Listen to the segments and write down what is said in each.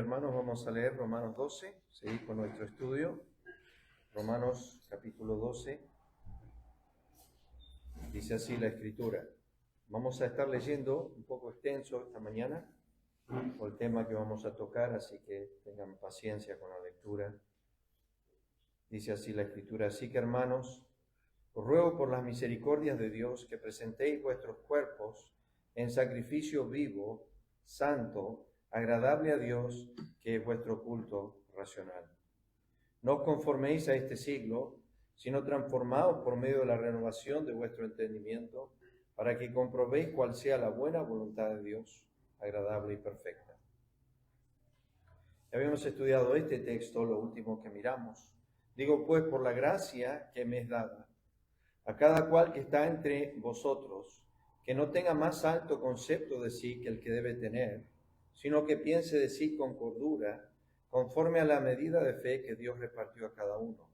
hermanos, vamos a leer Romanos 12, seguir con nuestro estudio. Romanos capítulo 12, dice así la Escritura. Vamos a estar leyendo un poco extenso esta mañana por el tema que vamos a tocar, así que tengan paciencia con la lectura. Dice así la Escritura: así que, hermanos, os ruego por las misericordias de Dios que presentéis vuestros cuerpos en sacrificio vivo, santo, agradable a Dios, que es vuestro culto racional. No os conforméis a este siglo, sino transformaos por medio de la renovación de vuestro entendimiento, para que comprobéis cuál sea la buena voluntad de Dios, agradable y perfecta. Ya habíamos estudiado este texto, lo último que miramos. Digo pues, por la gracia que me es dada, a cada cual que está entre vosotros, que no tenga más alto concepto de sí que el que debe tener, sino que piense de sí con cordura, conforme a la medida de fe que Dios repartió a cada uno.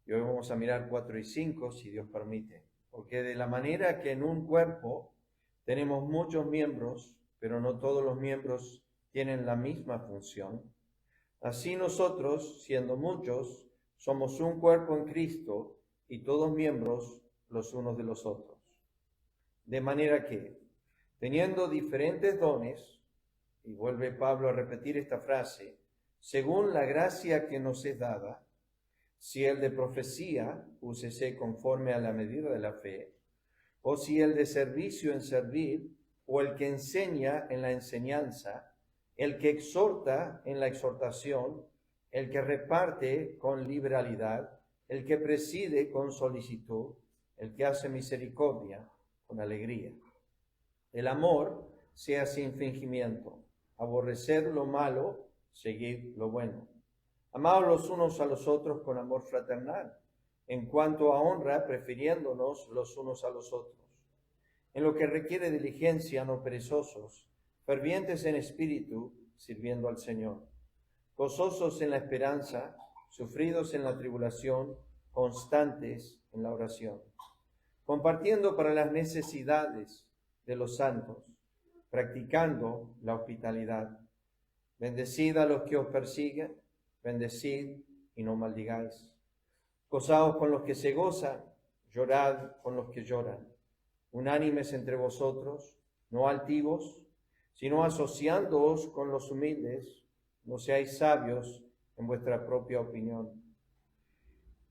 Y hoy vamos a mirar 4 y 5, si Dios permite. Porque de la manera que en un cuerpo tenemos muchos miembros, pero no todos los miembros tienen la misma función, así nosotros, siendo muchos, somos un cuerpo en Cristo y todos miembros los unos de los otros. De manera que, teniendo diferentes dones, y vuelve Pablo a repetir esta frase, según la gracia que nos es dada, si el de profecía, úsese conforme a la medida de la fe, o si el de servicio en servir, o el que enseña en la enseñanza, el que exhorta en la exhortación, el que reparte con liberalidad, el que preside con solicitud, el que hace misericordia con alegría. El amor sea sin fingimiento. Aborrecer lo malo, seguid lo bueno. Amaos los unos a los otros con amor fraternal, en cuanto a honra, prefiriéndonos los unos a los otros. En lo que requiere diligencia, no perezosos, fervientes en espíritu, sirviendo al Señor. Gozosos en la esperanza, sufridos en la tribulación, constantes en la oración. Compartiendo para las necesidades de los santos, practicando la hospitalidad. Bendecid a los que os persiguen, bendecid y no maldigáis. Gozaos con los que se gozan, llorad con los que lloran. Unánimes entre vosotros, no altivos, sino asociándoos con los humildes. No seáis sabios en vuestra propia opinión.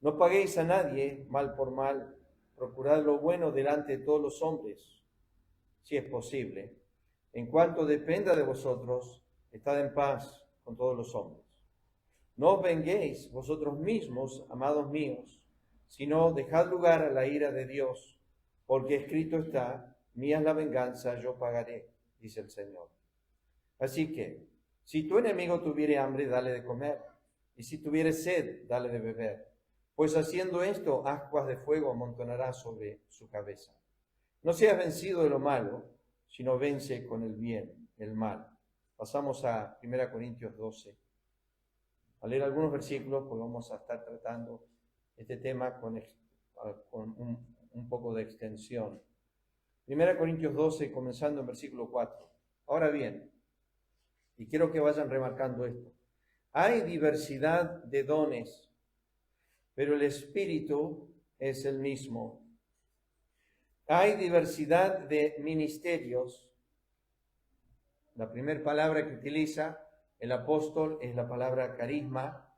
No paguéis a nadie mal por mal. Procurad lo bueno delante de todos los hombres, si es posible. En cuanto dependa de vosotros, estad en paz con todos los hombres. No os venguéis vosotros mismos, amados míos, sino dejad lugar a la ira de Dios, porque escrito está: mía es la venganza, yo pagaré, dice el Señor. Así que, si tu enemigo tuviere hambre, dale de comer, y si tuviere sed, dale de beber, pues haciendo esto, ascuas de fuego amontonará sobre su cabeza. No seas vencido de lo malo, sino vence con el bien, el mal. Pasamos a 1 Corintios 12. A leer algunos versículos, pues vamos a estar tratando este tema con un poco de extensión. 1 Corintios 12, comenzando en versículo 4. Ahora bien, y quiero que vayan remarcando esto, hay diversidad de dones, pero el Espíritu es el mismo. Hay diversidad de ministerios. La primera palabra que utiliza el apóstol es la palabra carisma.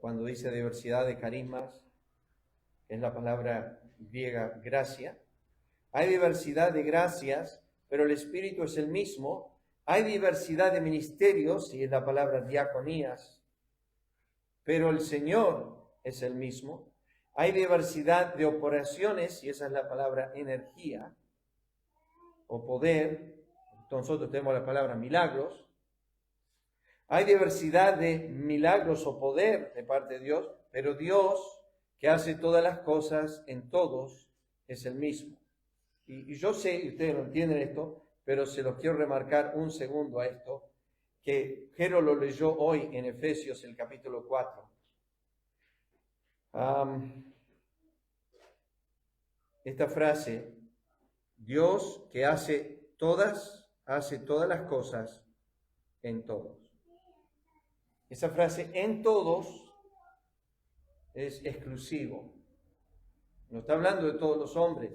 Cuando dice diversidad de carismas, es la palabra griega gracia. Hay diversidad de gracias, pero el Espíritu es el mismo. Hay diversidad de ministerios, y es la palabra diaconías, pero el Señor es el mismo. Hay diversidad de operaciones, y esa es la palabra energía o poder. Nosotros tenemos la palabra milagros. Hay diversidad de milagros o poder de parte de Dios, pero Dios, que hace todas las cosas en todos, es el mismo. Y yo sé, y ustedes no entienden esto, pero se los quiero remarcar un segundo a esto, que Jero lo leyó hoy en Efesios, el capítulo 4. Esta frase, Dios que hace todas las cosas en todos. Esa frase en todos es exclusivo. No está hablando de todos los hombres.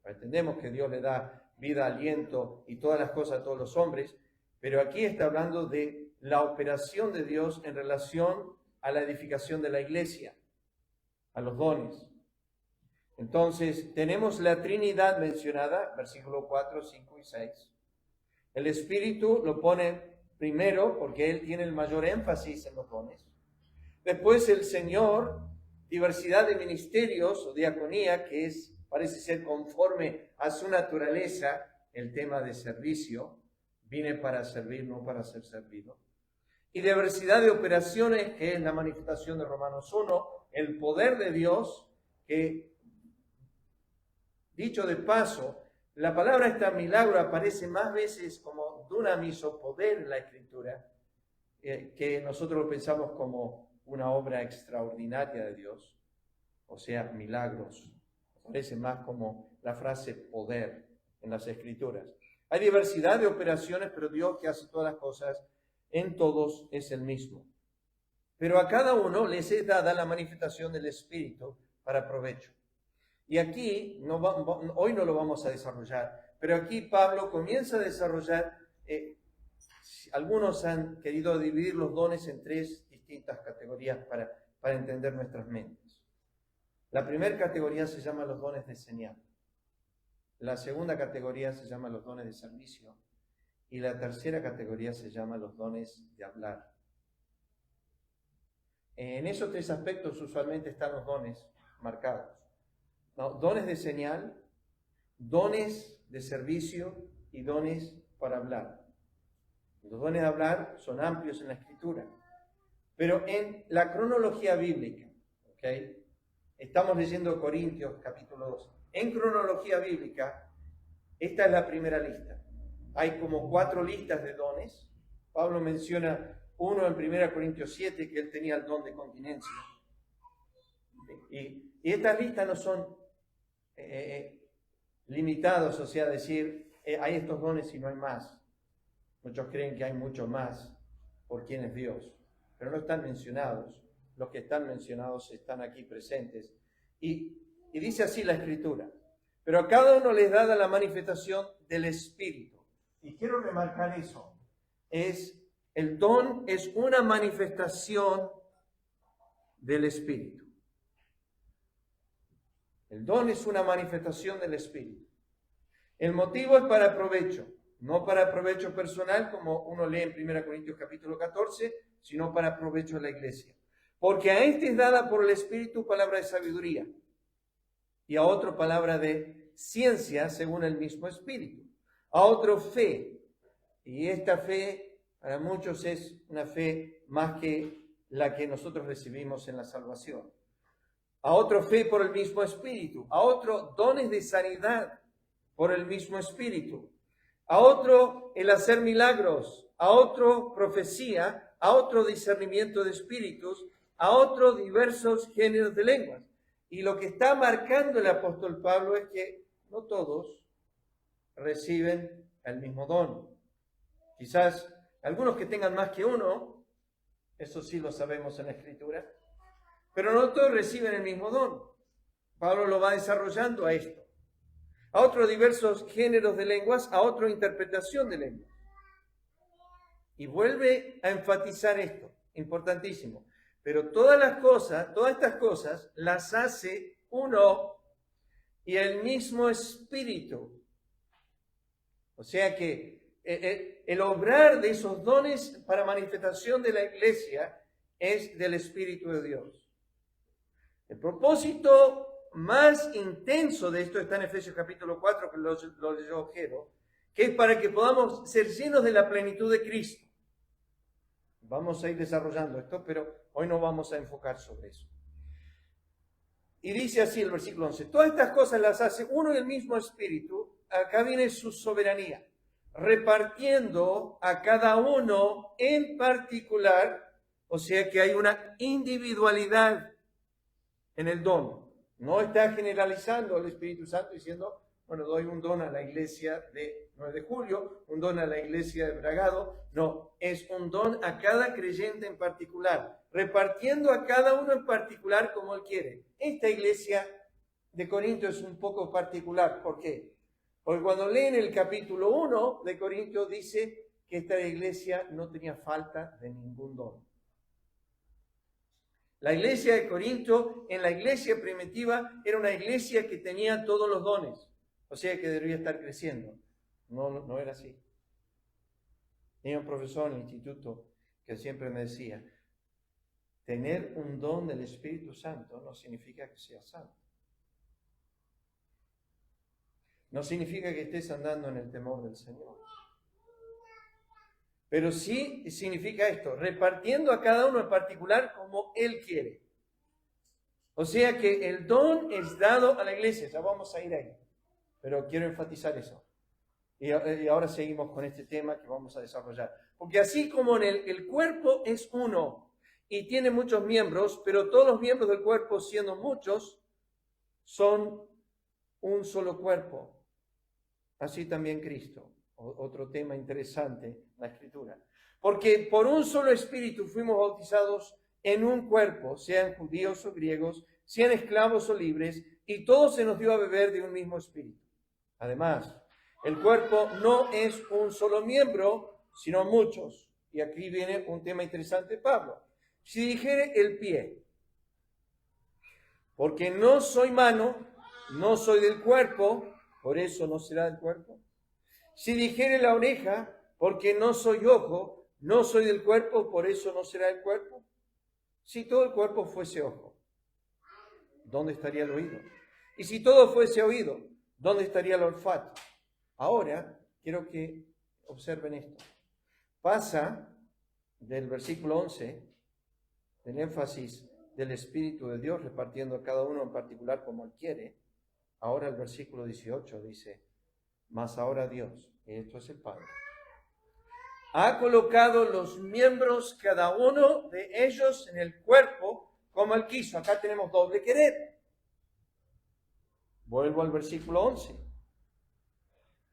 Entendemos que Dios le da vida, aliento y todas las cosas a todos los hombres, pero aquí está hablando de la operación de Dios en relación a la edificación de la iglesia, a los dones. Entonces, tenemos la Trinidad mencionada, versículo 4, 5 y 6. El Espíritu lo pone primero porque Él tiene el mayor énfasis en los dones. Después el Señor, diversidad de ministerios o diaconía, que parece ser conforme a su naturaleza, el tema de servicio. Vine para servir, no para ser servido. Y diversidad de operaciones, que es la manifestación de Romanos 1, el poder de Dios, que, dicho de paso, la palabra esta milagro aparece más veces como dunamis o poder en la Escritura, que nosotros lo pensamos como una obra extraordinaria de Dios, o sea, milagros. Aparece más como la frase poder en las Escrituras. Hay diversidad de operaciones, pero Dios, que hace todas las cosas, en todos es el mismo. Pero a cada uno les es dada la manifestación del Espíritu para provecho. Y aquí, hoy no lo vamos a desarrollar, pero aquí Pablo comienza a desarrollar, algunos han querido dividir los dones en tres distintas categorías para entender nuestras mentes. La primera categoría se llama los dones de señal. La segunda categoría se llama los dones de servicio. Y la tercera categoría se llama los dones de hablar. En esos tres aspectos usualmente están los dones marcados. No, dones de señal, dones de servicio y dones para hablar. Los dones de hablar son amplios en la Escritura. Pero en la cronología bíblica, ¿okay? Estamos leyendo Corintios capítulo 2. En cronología bíblica, esta es la primera lista. Hay como 4 listas de dones. Pablo menciona uno en 1 Corintios 7, que él tenía el don de continencia. Y estas listas no son limitados, o sea, decir, hay estos dones y no hay más. Muchos creen que hay mucho más por quien es Dios, pero no están mencionados. Los que están mencionados están aquí presentes. Y dice así la Escritura: pero a cada uno les da la manifestación del Espíritu. Y quiero remarcar eso. El don es una manifestación del Espíritu. El don es una manifestación del Espíritu. El motivo es para provecho, no para provecho personal, como uno lee en 1 Corintios capítulo 14, sino para provecho de la iglesia. Porque a este es dada por el Espíritu palabra de sabiduría, y a otro palabra de ciencia según el mismo Espíritu, a otro fe, y esta fe para muchos es una fe más que la que nosotros recibimos en la salvación, a otro fe por el mismo Espíritu, a otro dones de sanidad por el mismo Espíritu, a otro el hacer milagros, a otro profecía, a otro discernimiento de espíritus, a otro diversos géneros de lenguas. Y lo que está marcando el apóstol Pablo es que no todos reciben el mismo don. Quizás algunos que tengan más que uno, eso sí lo sabemos en la Escritura, pero no todos reciben el mismo don. Pablo lo va desarrollando a esto. A otros diversos géneros de lenguas, a otra interpretación de lenguas. Y vuelve a enfatizar esto, importantísimo. Pero todas estas cosas las hace uno y el mismo Espíritu. O sea que el obrar de esos dones para manifestación de la iglesia es del Espíritu de Dios. El propósito más intenso de esto está en Efesios capítulo 4, que lo leyó Ojero, que es para que podamos ser llenos de la plenitud de Cristo. Vamos a ir desarrollando esto, pero hoy no vamos a enfocar sobre eso. Y dice así el versículo 11, todas estas cosas las hace uno y el mismo Espíritu, acá viene su soberanía, repartiendo a cada uno en particular, o sea que hay una individualidad en el don. No está generalizando el Espíritu Santo diciendo, bueno, doy un don a la iglesia de 9 de julio, un don a la iglesia de Bragado. No, es un don a cada creyente en particular, repartiendo a cada uno en particular como él quiere. Esta iglesia de Corinto es un poco particular. ¿Por qué? Porque cuando leen el capítulo 1 de Corinto dice que esta iglesia no tenía falta de ningún don. La iglesia de Corinto, en la iglesia primitiva, era una iglesia que tenía todos los dones. O sea que debía estar creciendo. No era así. Tenía un profesor en el instituto que siempre me decía, tener un don del Espíritu Santo no significa que seas santo. No significa que estés andando en el temor del Señor. Pero sí significa esto, repartiendo a cada uno en particular como Él quiere. O sea que el don es dado a la iglesia, ya vamos a ir ahí. Pero quiero enfatizar eso. Y ahora seguimos con este tema que vamos a desarrollar. Porque así como en el cuerpo es uno y tiene muchos miembros, pero todos los miembros del cuerpo, siendo muchos, son un solo cuerpo. Así también Cristo. Otro tema interesante en la Escritura. Porque por un solo espíritu fuimos bautizados en un cuerpo, sean judíos o griegos, sean esclavos o libres, y todos se nos dio a beber de un mismo espíritu. Además, el cuerpo no es un solo miembro, sino muchos. Y aquí viene un tema interesante de Pablo. Si dijere el pie, porque no soy mano, no soy del cuerpo, por eso no será del cuerpo. Si dijere la oreja, porque no soy ojo, no soy del cuerpo, por eso no será del cuerpo. Si todo el cuerpo fuese ojo, ¿dónde estaría el oído? Y si todo fuese oído, ¿dónde estaría el olfato? Ahora, quiero que observen esto. Pasa del versículo 11, del énfasis del Espíritu de Dios, repartiendo a cada uno en particular como Él quiere. Ahora el versículo 18 dice, mas ahora Dios, y esto es el Padre, ha colocado los miembros, cada uno de ellos, en el cuerpo como Él quiso. Acá tenemos doble querer. Vuelvo al versículo 11.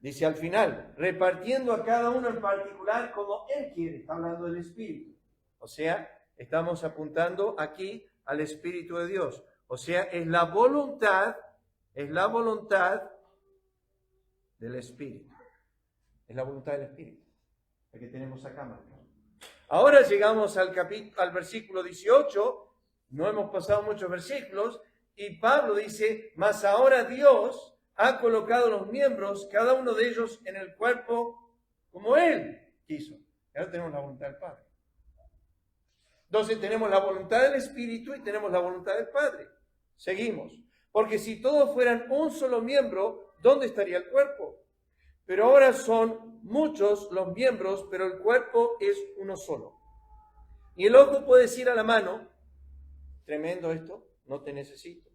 Dice al final, repartiendo a cada uno en particular como Él quiere. Está hablando del Espíritu. O sea, estamos apuntando aquí al Espíritu de Dios. O sea, es la voluntad del Espíritu. Es la voluntad del Espíritu, la que tenemos acá marcada. Ahora llegamos al versículo 18, no hemos pasado muchos versículos, y Pablo dice, mas ahora Dios ha colocado los miembros, cada uno de ellos en el cuerpo como Él quiso. Y ahora tenemos la voluntad del Padre. Entonces tenemos la voluntad del Espíritu y tenemos la voluntad del Padre. Seguimos. Porque si todos fueran un solo miembro, ¿dónde estaría el cuerpo? Pero ahora son muchos los miembros, pero el cuerpo es uno solo. Y el ojo puede decir a la mano, tremendo esto, no te necesito.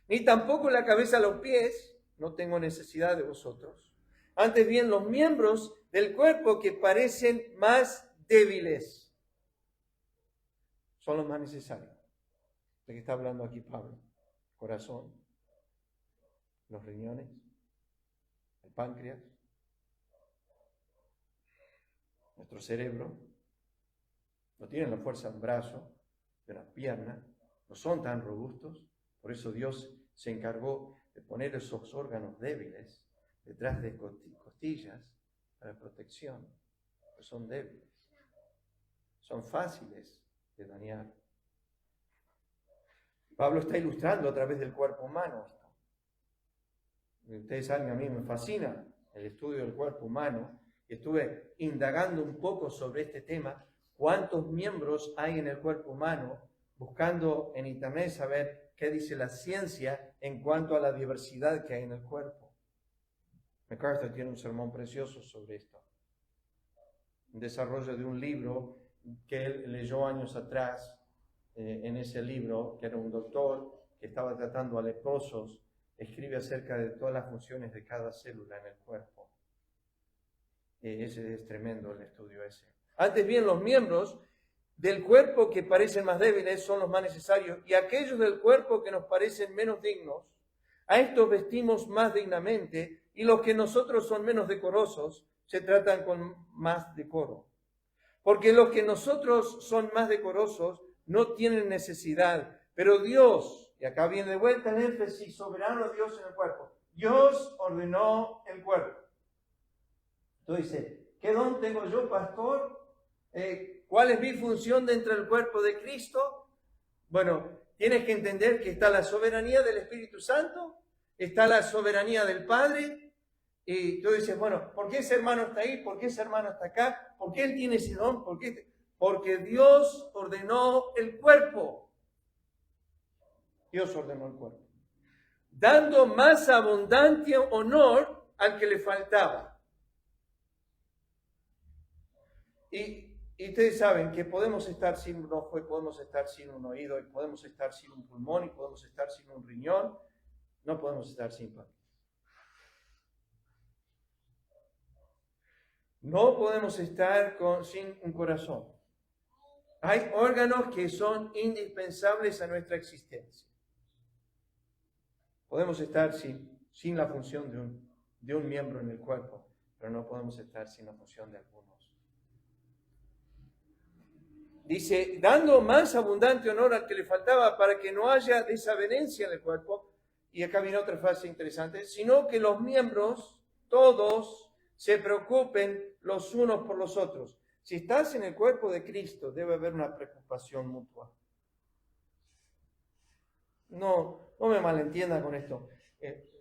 Ni tampoco la cabeza a los pies, no tengo necesidad de vosotros. Antes bien, los miembros del cuerpo que parecen más débiles son los más necesarios. ¿De qué está hablando aquí Pablo? Corazón, los riñones, el páncreas, nuestro cerebro. No tienen la fuerza de un brazo, de una pierna, no son tan robustos. Por eso Dios se encargó de poner esos órganos débiles detrás de costillas para protección. Pero son débiles, son fáciles de dañar. Pablo está ilustrando a través del cuerpo humano esto. Ustedes saben, a mí me fascina el estudio del cuerpo humano. Estuve indagando un poco sobre este tema, cuántos miembros hay en el cuerpo humano, buscando en internet saber qué dice la ciencia en cuanto a la diversidad que hay en el cuerpo. MacArthur tiene un sermón precioso sobre esto. Un desarrollo de un libro que él leyó años atrás. En ese libro, que era un doctor que estaba tratando a leprosos, escribe acerca de todas las funciones de cada célula en el cuerpo. Ese es tremendo el estudio ese. Antes bien, los miembros del cuerpo que parecen más débiles son los más necesarios, y aquellos del cuerpo que nos parecen menos dignos, A estos vestimos más dignamente, y los que nosotros son menos decorosos se tratan con más decoro. Porque los que nosotros son más decorosos no tienen necesidad, pero Dios, y acá viene de vuelta el énfasis, soberano Dios en el cuerpo, Dios ordenó el cuerpo. Entonces dice, ¿qué don tengo yo, pastor? ¿Cuál es mi función dentro del cuerpo de Cristo? Bueno, tienes que entender que está la soberanía del Espíritu Santo, está la soberanía del Padre, y tú dices, bueno, ¿por qué ese hermano está ahí? ¿Por qué ese hermano está acá? ¿Por qué él tiene ese don? ¿Por qué? Porque Dios ordenó el cuerpo. Dios ordenó el cuerpo. Dando más abundante honor al que le faltaba. Y ustedes saben que podemos estar sin un ojo, y podemos estar sin un oído, y podemos estar sin un pulmón, y podemos estar sin un riñón. No podemos estar sin pan. No podemos estar sin un corazón. Hay órganos que son indispensables a nuestra existencia. Podemos estar sin la función de un miembro en el cuerpo, pero no podemos estar sin la función de algunos. Dice, dando más abundante honor al que le faltaba para que no haya desavenencia en el cuerpo, y acá viene otra frase interesante, sino que los miembros, todos, se preocupen los unos por los otros. Si estás en el cuerpo de Cristo, debe haber una preocupación mutua. No me malentienda con esto.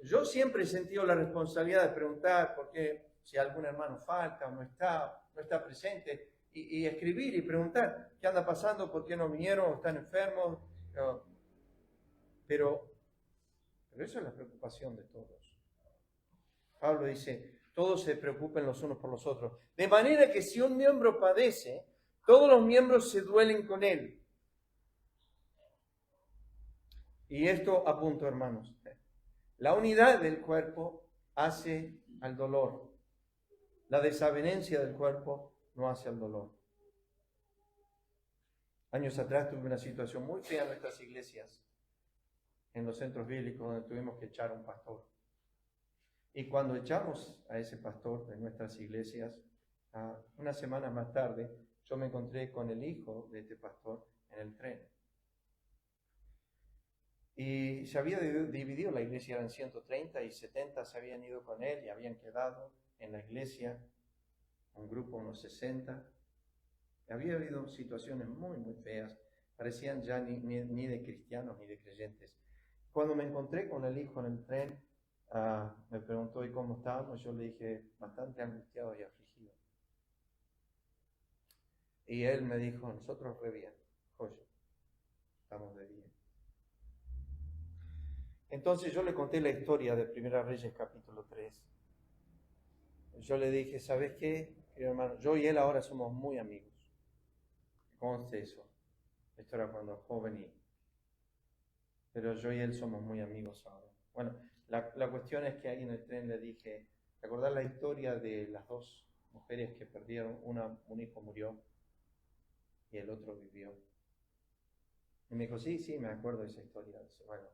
Yo siempre he sentido la responsabilidad de preguntar por qué, si algún hermano falta o no está presente, y escribir y preguntar qué anda pasando, por qué no vinieron, o están enfermos. Pero eso es la preocupación de todos. Pablo dice, todos se preocupen los unos por los otros. De manera que si un miembro padece, todos los miembros se duelen con él. Y esto apunto, hermanos. La unidad del cuerpo hace al dolor. La desavenencia del cuerpo no hace al dolor. Años atrás tuve una situación muy fea en nuestras iglesias, en los centros bíblicos, donde tuvimos que echar a un pastor. Y cuando echamos a ese pastor de nuestras iglesias, unas semanas más tarde, yo me encontré con el hijo de este pastor en el tren. Y se había dividido la iglesia, eran 130 y 70 se habían ido con él y habían quedado en la iglesia, un grupo, unos 60. Había habido situaciones muy, muy feas, parecían ya ni de cristianos ni de creyentes. Cuando me encontré con el hijo en el tren, me preguntó, ¿y cómo estábamos? Yo le dije, bastante angustiado y afligido. Y él me dijo, nosotros re bien, joya, estamos de bien. Entonces yo le conté la historia de Primera Reyes capítulo 3. Yo le dije, ¿sabes qué, querido hermano? Yo y él ahora somos muy amigos. Conste eso. Esto era cuando joven pero yo y él somos muy amigos ahora. Bueno, la cuestión es que ahí en el tren le dije, ¿te acordás la historia de las dos mujeres que perdieron? Un hijo murió y el otro vivió. Y me dijo, sí, me acuerdo de esa historia. Dice, bueno,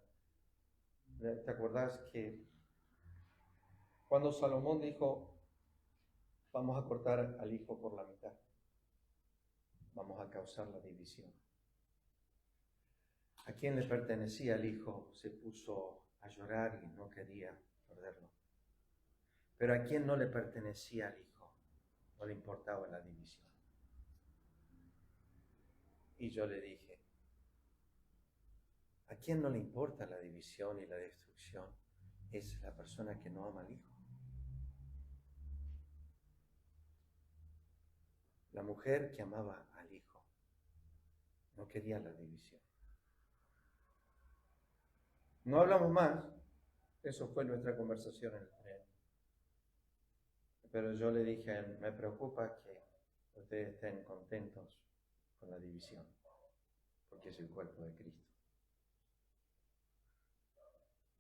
¿te acordás que cuando Salomón dijo, vamos a cortar al hijo por la mitad, vamos a causar la división? A quien le pertenecía el hijo se puso a llorar y no quería perderlo. Pero a quien no le pertenecía al hijo no le importaba la división. Y yo le dije, ¿a quién no le importa la división y la destrucción? Es la persona que no ama al hijo. La mujer que amaba al hijo no quería la división. No hablamos más, eso fue nuestra conversación en el tren. Pero yo le dije a él, me preocupa que ustedes estén contentos con la división, porque es el cuerpo de Cristo.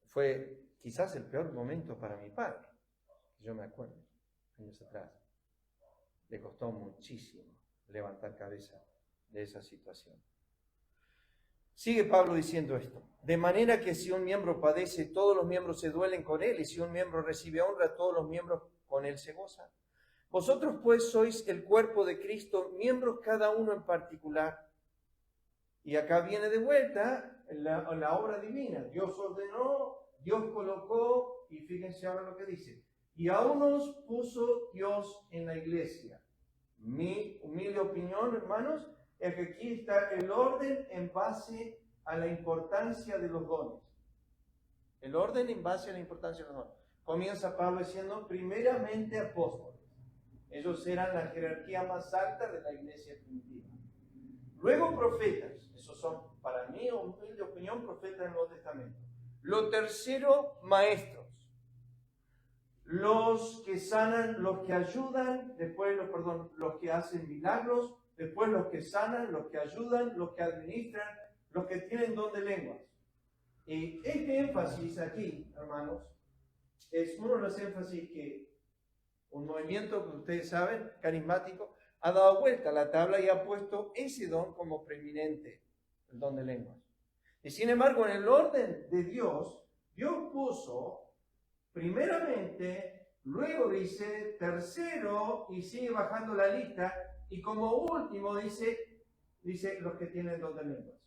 Fue quizás el peor momento para mi padre, que yo me acuerdo, años atrás. Le costó muchísimo levantar cabeza de esa situación. Sigue Pablo diciendo esto. De manera que si un miembro padece, todos los miembros se duelen con él, y si un miembro recibe honra, todos los miembros con él se gozan. Vosotros pues sois el cuerpo de Cristo, miembros cada uno en particular. Y acá viene de vuelta la obra divina. Dios ordenó, Dios colocó, y fíjense ahora lo que dice. Y a unos puso Dios en la iglesia. Mi humilde opinión, hermanos, es que aquí está el orden en base a la importancia de los dones. El orden en base a la importancia de los dones. Comienza Pablo diciendo, primeramente apóstoles. Ellos eran la jerarquía más alta de la iglesia primitiva. Luego profetas. Esos son, para mí, humilde opinión, profetas del Nuevo Testamento. Lo tercero, maestros. Los que sanan, los que ayudan, después los que hacen milagros, después los que sanan, los que ayudan, los que administran, los que tienen don de lenguas. Y este énfasis aquí, hermanos, es uno de los énfasis que un movimiento que ustedes saben, carismático, ha dado vuelta a la tabla y ha puesto ese don como preeminente, el don de lenguas. Y sin embargo, en el orden de Dios, Dios puso primeramente, luego dice tercero, y sigue bajando la lista, y como último dice los que tienen don de lenguas.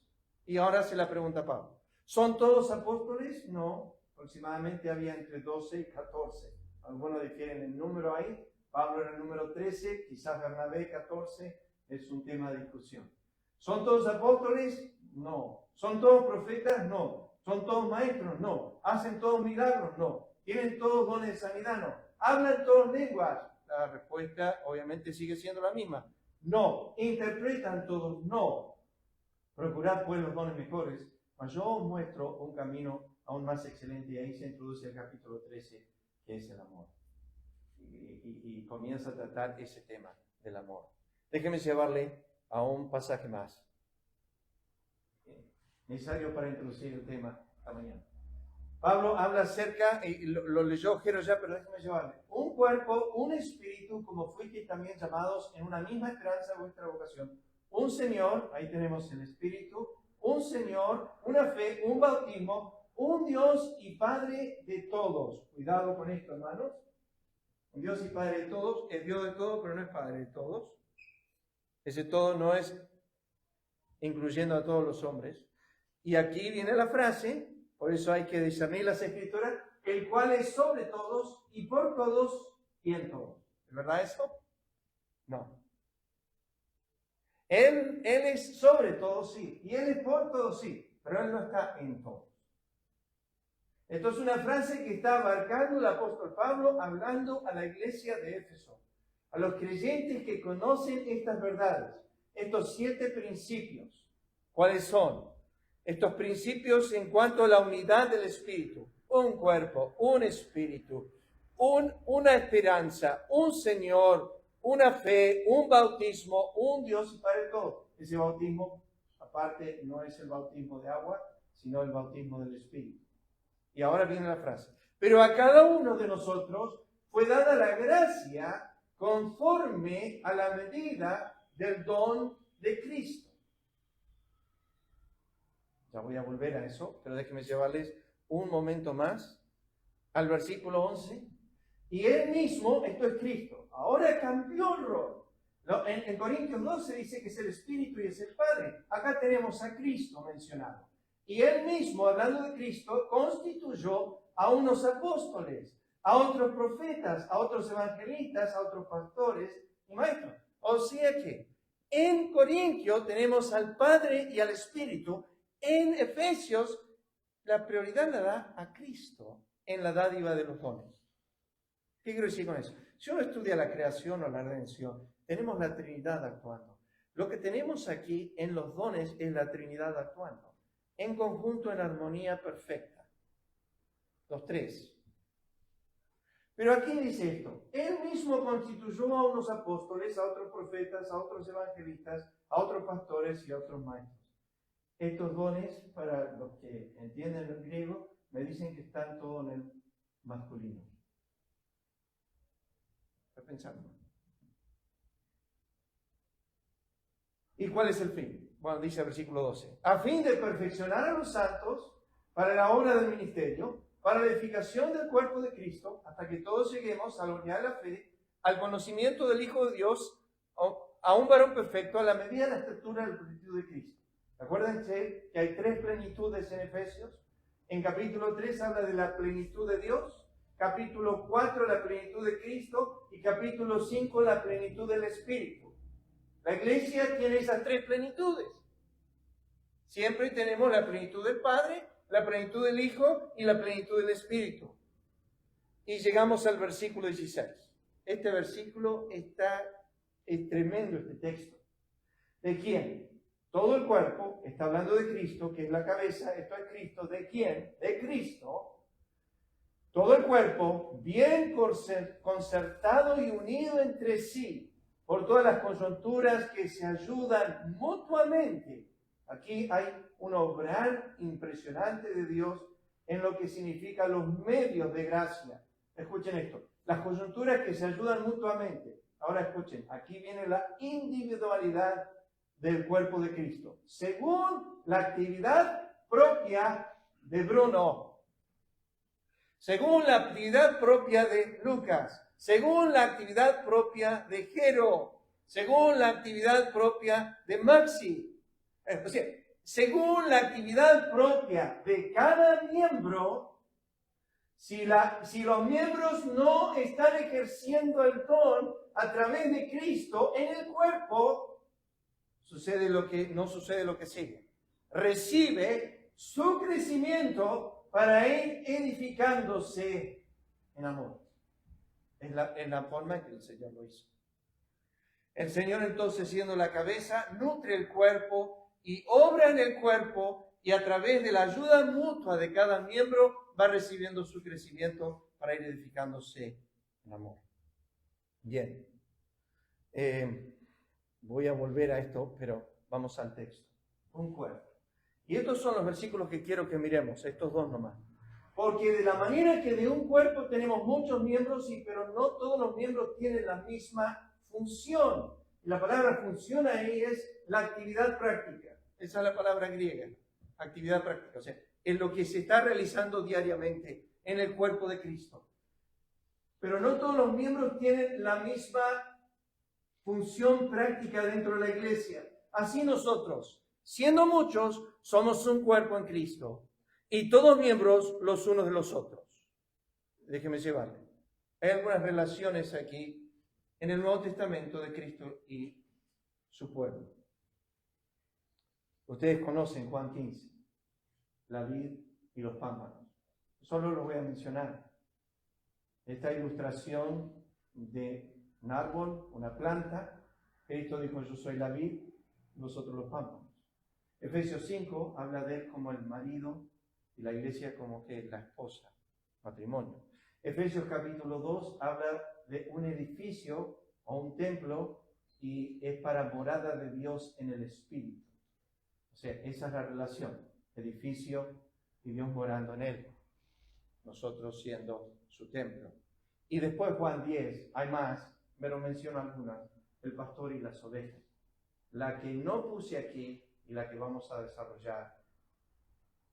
Y ahora se la pregunta a Pablo. ¿Son todos apóstoles? No, aproximadamente había entre 12 y 14. Algunos difieren en número ahí. Pablo era el número 13, quizás Bernabé 14, es un tema de discusión. ¿Son todos apóstoles? No. ¿Son todos profetas? No. ¿Son todos maestros? No. ¿Hacen todos milagros? No. ¿Tienen todos dones de sanidad? No. ¿Hablan todos lenguas? La respuesta obviamente sigue siendo la misma. No. ¿Interpretan todos? No. Procurad pues los dones mejores, mas yo os muestro un camino aún más excelente, y ahí se introduce el capítulo 13, que es el amor. Y comienza a tratar ese tema del amor. Déjeme llevarle a un pasaje más, necesario para introducir el tema esta mañana. Pablo habla acerca, y lo leyó Jero ya, pero déjeme llevarle. Un cuerpo, un espíritu, como fuisteis también llamados en una misma esperanza de vuestra vocación. Un Señor, ahí tenemos el espíritu, un Señor, una fe, un bautismo, un Dios y Padre de todos. Cuidado con esto, hermanos. Un Dios y Padre de todos, es Dios de todos, pero no es Padre de todos. Ese todo no es incluyendo a todos los hombres. Y aquí viene la frase, por eso hay que discernir las Escrituras, el cual es sobre todos y por todos y en todos. ¿Es verdad eso? No. Él es sobre todos, sí, y Él es por todos, sí, pero Él no está en todos. Esto es una frase que está abarcando el apóstol Pablo hablando a la iglesia de Éfeso, a los creyentes que conocen estas verdades, estos 7 principios. ¿Cuáles son? Estos principios en cuanto a la unidad del Espíritu, un cuerpo, un espíritu, una esperanza, un Señor, una fe, un bautismo, un Dios y Padre de todos. Ese bautismo, aparte, no es el bautismo de agua, sino el bautismo del Espíritu. Y ahora viene la frase. Pero a cada uno de nosotros fue dada la gracia conforme a la medida del don de Cristo. Ya voy a volver a eso, pero déjenme llevarles un momento más al versículo 11. Y Él mismo, esto es Cristo, ahora cambió el rol. En Corintios 12 dice que es el Espíritu y es el Padre. Acá tenemos a Cristo mencionado. Y Él mismo, hablando de Cristo, constituyó a unos apóstoles, a otros profetas, a otros evangelistas, a otros pastores y maestros. O sea que en Corintios tenemos al Padre y al Espíritu. En Efesios, la prioridad la da a Cristo en la dádiva de los dones. ¿Qué quiero decir con eso? Si uno estudia la creación o la redención, tenemos la Trinidad actuando. Lo que tenemos aquí en los dones es la Trinidad actuando, en conjunto, en armonía perfecta. Los 3. Pero aquí dice esto: Él mismo constituyó a unos apóstoles, a otros profetas, a otros evangelistas, a otros pastores y a otros maestros. Estos dones, para los que entienden el griego, me dicen que están todos en el masculino. Estoy pensando. ¿Y cuál es el fin? bueno, dice el versículo 12, a fin de perfeccionar a los santos para la obra del ministerio, para la edificación del cuerpo de Cristo, hasta que todos lleguemos a la unidad de la fe, al conocimiento del Hijo de Dios, a un varón perfecto, a la medida de la estatura de la plenitud de Cristo. Acuérdense que hay 3 plenitudes en Efesios. En capítulo 3 habla de la plenitud de Dios, capítulo 4 la plenitud de Cristo y capítulo 5 la plenitud del Espíritu. La iglesia tiene esas 3 plenitudes. Siempre tenemos la plenitud del Padre, la plenitud del Hijo y la plenitud del Espíritu. Y llegamos al versículo 16. Este versículo es tremendo, este texto. ¿De quién? Todo el cuerpo, está hablando de Cristo, que es la cabeza, esto es Cristo. ¿De quién? De Cristo. Todo el cuerpo, bien concertado y unido entre sí, por todas las coyunturas que se ayudan mutuamente. Aquí hay un obrar impresionante de Dios en lo que significa los medios de gracia. Escuchen esto, las coyunturas que se ayudan mutuamente. Ahora escuchen, aquí viene la individualidad del cuerpo de Cristo, según la actividad propia de Bruno, según la actividad propia de Lucas, según la actividad propia de Jero, según la actividad propia de Maxi. O sea, según la actividad propia de cada miembro, si los miembros no están ejerciendo el don a través de Cristo en el cuerpo, no sucede lo que sigue. Recibe su crecimiento para ir edificándose en amor. Es la forma en que el Señor lo hizo. El Señor entonces, siendo la cabeza, nutre el cuerpo y obra en el cuerpo, y a través de la ayuda mutua de cada miembro va recibiendo su crecimiento para ir edificándose en amor. Bien. Voy a volver a esto, pero vamos al texto. Un cuerpo. Y estos son los versículos que quiero que miremos, estos 2 nomás. Porque de la manera que de un cuerpo tenemos muchos miembros, pero no todos los miembros tienen la misma función. Y la palabra función ahí es la actividad práctica. Esa es la palabra griega, actividad práctica. O sea, en lo que se está realizando diariamente en el cuerpo de Cristo. Pero no todos los miembros tienen la misma función práctica dentro de la iglesia. Así nosotros, siendo muchos, somos un cuerpo en Cristo y todos miembros los unos de los otros. Déjeme llevarle. Hay algunas relaciones aquí en el Nuevo Testamento de Cristo y su pueblo. Ustedes conocen Juan 15, la vid y los pámpanos. Solo lo voy a mencionar. Esta ilustración de un árbol, una planta. Cristo dijo, yo soy la vid, vosotros los pámpanos. Efesios 5 habla de él como el marido y la iglesia como que la esposa, matrimonio. Efesios capítulo 2 habla de un edificio o un templo y es para morada de Dios en el Espíritu. O sea, esa es la relación, edificio y Dios morando en él, nosotros siendo su templo. Y después Juan 10, hay más, pero menciono algunas, el pastor y las ovejas. La que no puse aquí y la que vamos a desarrollar.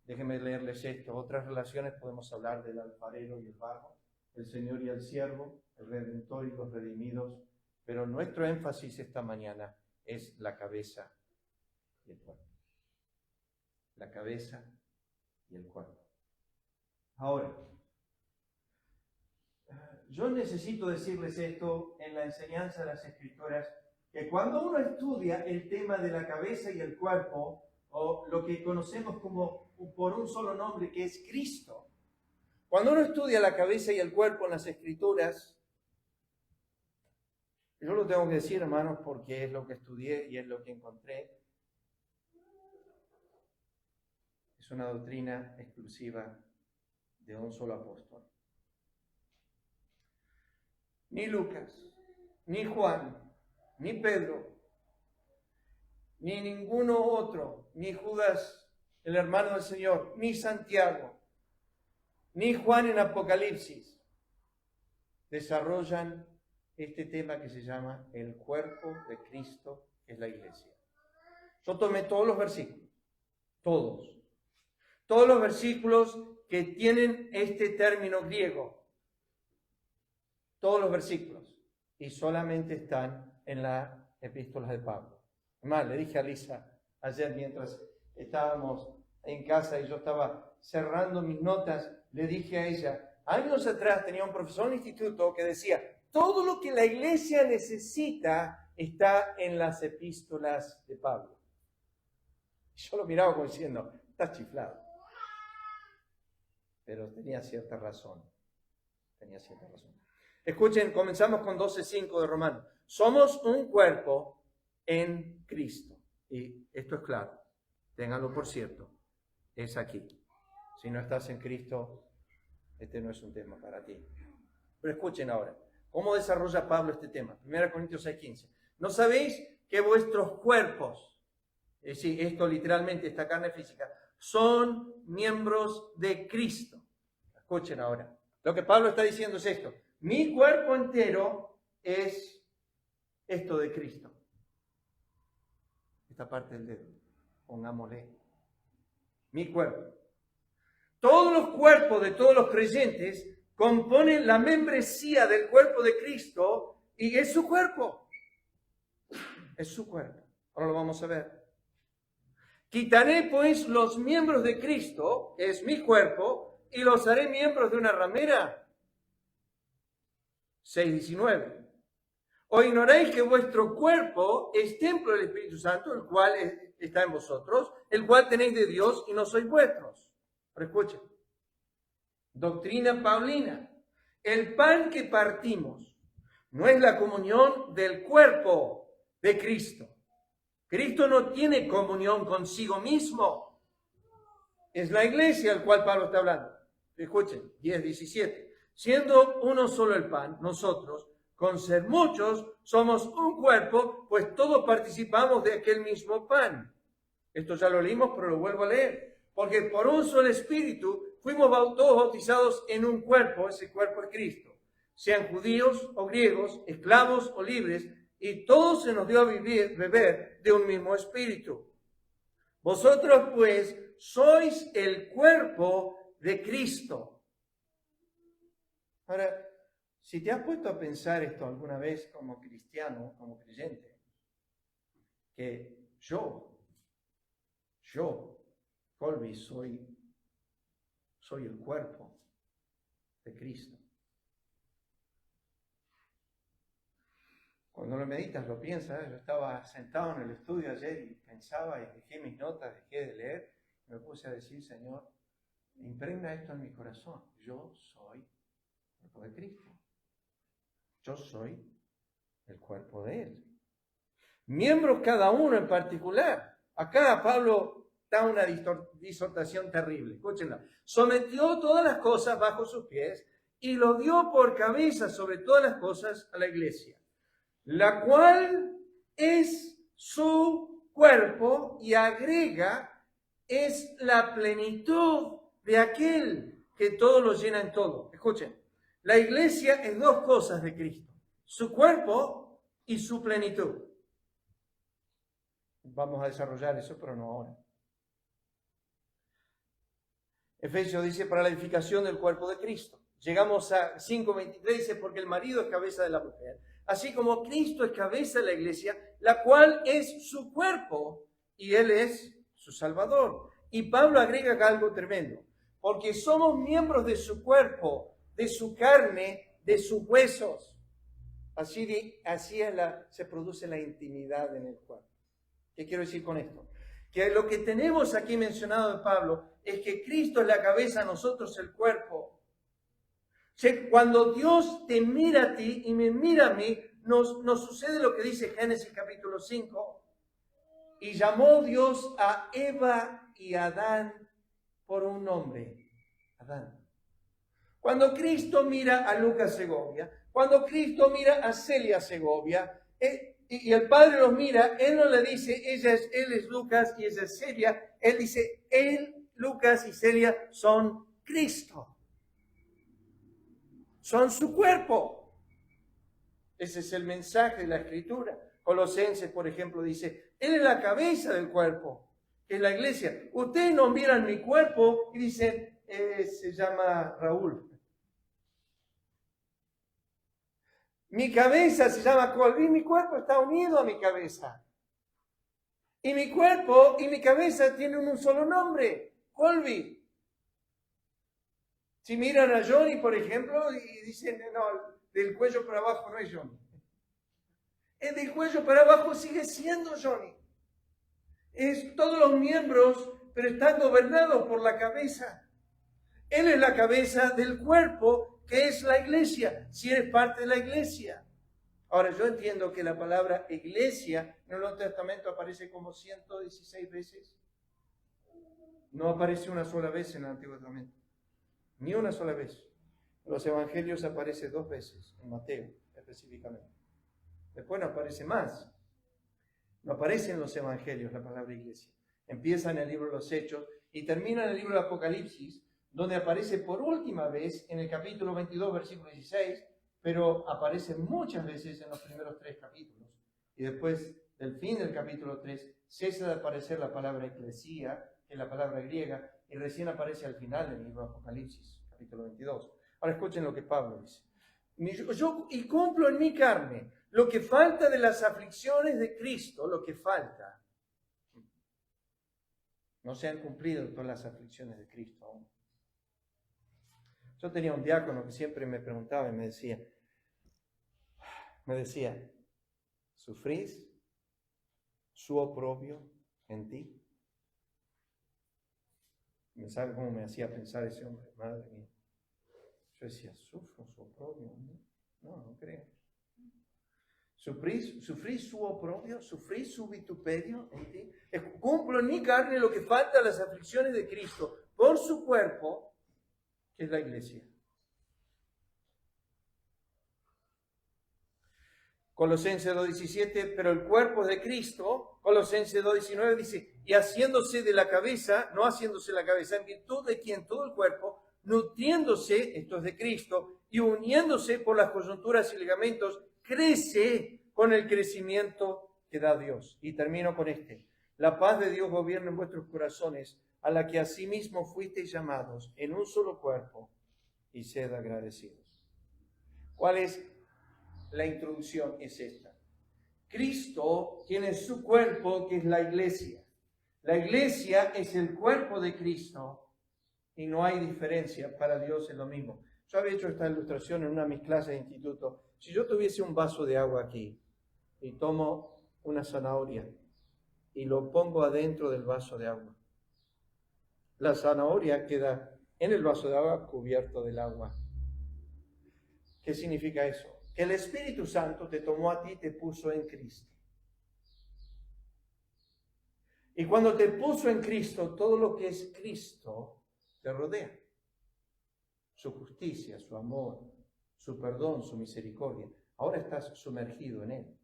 Déjenme leerles esto. Otras relaciones podemos hablar del alfarero y el barro, el Señor y el siervo, el redentor y los redimidos, pero nuestro énfasis esta mañana es la cabeza y el cuerpo. La cabeza y el cuerpo. Ahora, yo necesito decirles esto en la enseñanza de las Escrituras, que cuando uno estudia el tema de la cabeza y el cuerpo, o lo que conocemos como por un solo nombre, que es Cristo, cuando uno estudia la cabeza y el cuerpo en las Escrituras, yo lo tengo que decir, hermanos, porque es lo que estudié y es lo que encontré, es una doctrina exclusiva de un solo apóstol. Ni Lucas, ni Juan, ni Pedro, ni ninguno otro, ni Judas, el hermano del Señor, ni Santiago, ni Juan en Apocalipsis, desarrollan este tema que se llama el cuerpo de Cristo, que es la iglesia. Yo tomé todos los versículos, todos los versículos que tienen este término griego, todos los versículos, y solamente están en las epístolas de Pablo. Además, le dije a Lisa ayer mientras estábamos en casa y yo estaba cerrando mis notas, le dije a ella, años atrás tenía un profesor en el instituto que decía, todo lo que la iglesia necesita está en las epístolas de Pablo. Yo lo miraba como diciendo, estás chiflado. Pero tenía cierta razón. Escuchen, comenzamos con 12:5 de Romanos. Somos un cuerpo en Cristo. Y esto es claro. Ténganlo por cierto. Es aquí. Si no estás en Cristo, este no es un tema para ti. Pero escuchen ahora. ¿Cómo desarrolla Pablo este tema? 1 Corintios 6:15. ¿No sabéis que vuestros cuerpos, es decir, esto literalmente, esta carne física, son miembros de Cristo? Escuchen ahora. Lo que Pablo está diciendo es esto. Mi cuerpo entero es esto de Cristo. Esta parte del dedo. Pongámosle. Mi cuerpo. Todos los cuerpos de todos los creyentes componen la membresía del cuerpo de Cristo y es su cuerpo. Es su cuerpo. Ahora lo vamos a ver. Quitaré pues los miembros de Cristo, es mi cuerpo, y los haré miembros de una ramera. 6:19. ¿O ignoráis que vuestro cuerpo es templo del Espíritu Santo, el cual está en vosotros, el cual tenéis de Dios y no sois vuestros? Pero escuchen. Doctrina paulina. El pan que partimos no es la comunión del cuerpo de Cristo. Cristo no tiene comunión consigo mismo. Es la iglesia al cual Pablo está hablando. Escuchen, 10:17. Siendo uno solo el pan, nosotros, con ser muchos, somos un cuerpo, pues todos participamos de aquel mismo pan. Esto ya lo leímos, pero lo vuelvo a leer. Porque por un solo espíritu fuimos todos bautizados en un cuerpo, ese cuerpo es Cristo. Sean judíos o griegos, esclavos o libres, y todos se nos dio a beber de un mismo espíritu. Vosotros pues sois el cuerpo de Cristo. Ahora, si te has puesto a pensar esto alguna vez como cristiano, como creyente, que yo, Colby, soy el cuerpo de Cristo. Cuando lo meditas, lo piensas. Yo estaba sentado en el estudio ayer y pensaba y dejé mis notas, dejé de leer, y me puse a decir, Señor, impregna esto en mi corazón. Yo soy el cuerpo de Cristo. Yo soy el cuerpo de Él. Miembros cada uno en particular. Acá Pablo da una disertación terrible. Escúchenla. Sometió todas las cosas bajo sus pies y lo dio por cabeza sobre todas las cosas a la iglesia, la cual es su cuerpo, y agrega, es la plenitud de aquel que todo lo llena en todo. Escuchen, la iglesia es dos cosas de Cristo, su cuerpo y su plenitud. Vamos a desarrollar eso, pero no ahora. Efesios dice, para la edificación del cuerpo de Cristo. Llegamos a 5:23, dice, porque el marido es cabeza de la mujer, así como Cristo es cabeza de la iglesia, la cual es su cuerpo, y Él es su Salvador. Y Pablo agrega acá algo tremendo, porque somos miembros de su cuerpo, de su carne, de sus huesos. Así se produce la intimidad en el cuerpo. ¿Qué quiero decir con esto? Que lo que tenemos aquí mencionado de Pablo es que Cristo es la cabeza, nosotros el cuerpo. Cuando Dios te mira a ti y me mira a mí, nos sucede lo que dice Génesis capítulo 5. Y llamó Dios a Eva y a Adán por un nombre. Adán. Cuando Cristo mira a Lucas Segovia, cuando Cristo mira a Celia Segovia, y el Padre los mira, Él no le dice, Él es Lucas y ella es Celia. Él dice, Él, Lucas y Celia son Cristo. Son su cuerpo. Ese es el mensaje de la Escritura. Colosenses, por ejemplo, dice, Él es la cabeza del cuerpo, que es la iglesia. Ustedes no miran mi cuerpo y dicen, se llama Raúl. Mi cabeza se llama Colby, mi cuerpo está unido a mi cabeza. Y mi cuerpo y mi cabeza tienen un solo nombre, Colby. Si miran a Johnny, por ejemplo, y dicen, no, del cuello para abajo no es Johnny. El del cuello para abajo sigue siendo Johnny. Es todos los miembros, pero están gobernados por la cabeza. Él es la cabeza del cuerpo, que es la iglesia, si eres parte de la iglesia. Ahora, yo entiendo que la palabra iglesia en el Nuevo Testamento aparece como 116 veces. No aparece una sola vez en el Antiguo Testamento. Ni una sola vez. En los evangelios aparece 2 veces, en Mateo específicamente. Después no aparece más. No aparece en los evangelios la palabra iglesia. Empieza en el libro de los Hechos y termina en el libro de Apocalipsis, donde aparece por última vez en el capítulo 22, versículo 16, pero aparece muchas veces en los primeros 3 capítulos. Y después del fin del capítulo 3, cesa de aparecer la palabra eclesía, que es la palabra griega, y recién aparece al final del libro de Apocalipsis, capítulo 22. Ahora escuchen lo que Pablo dice. Y cumplo en mi carne lo que falta de las aflicciones de Cristo, lo que falta. No se han cumplido todas las aflicciones de Cristo aún. Yo tenía un diácono que siempre me preguntaba y me decía, ¿sufrís su oprobio en ti? ¿Me sabe cómo me hacía pensar ese hombre? Madre mía. Yo decía, ¿sufro su oprobio? No creo. ¿Sufrís su oprobio? ¿Sufrís su vituperio en ti? Cumplo en mi carne lo que falta a las aflicciones de Cristo por su cuerpo, que es la iglesia. Colosenses 2:17, pero el cuerpo de Cristo, Colosenses 2:19 dice, y haciéndose de la cabeza, no haciéndose la cabeza, en virtud de quien todo el cuerpo, nutriéndose, esto es de Cristo, y uniéndose por las coyunturas y ligamentos, crece con el crecimiento que da Dios. Y termino con este. La paz de Dios gobierna en vuestros corazones, a la que asimismo fuisteis llamados en un solo cuerpo, y sed agradecidos. ¿Cuál es la introducción? Es esta. Cristo tiene su cuerpo, que es la iglesia. La iglesia es el cuerpo de Cristo y no hay diferencia. Para Dios es lo mismo. Yo había hecho esta ilustración en una de mis clases de instituto. Si yo tuviese un vaso de agua aquí y tomo una zanahoria y lo pongo adentro del vaso de agua, la zanahoria queda en el vaso de agua cubierto del agua. ¿Qué significa eso? Que el Espíritu Santo te tomó a ti y te puso en Cristo. Y cuando te puso en Cristo, todo lo que es Cristo te rodea. Su justicia, su amor, su perdón, su misericordia. Ahora estás sumergido en Él.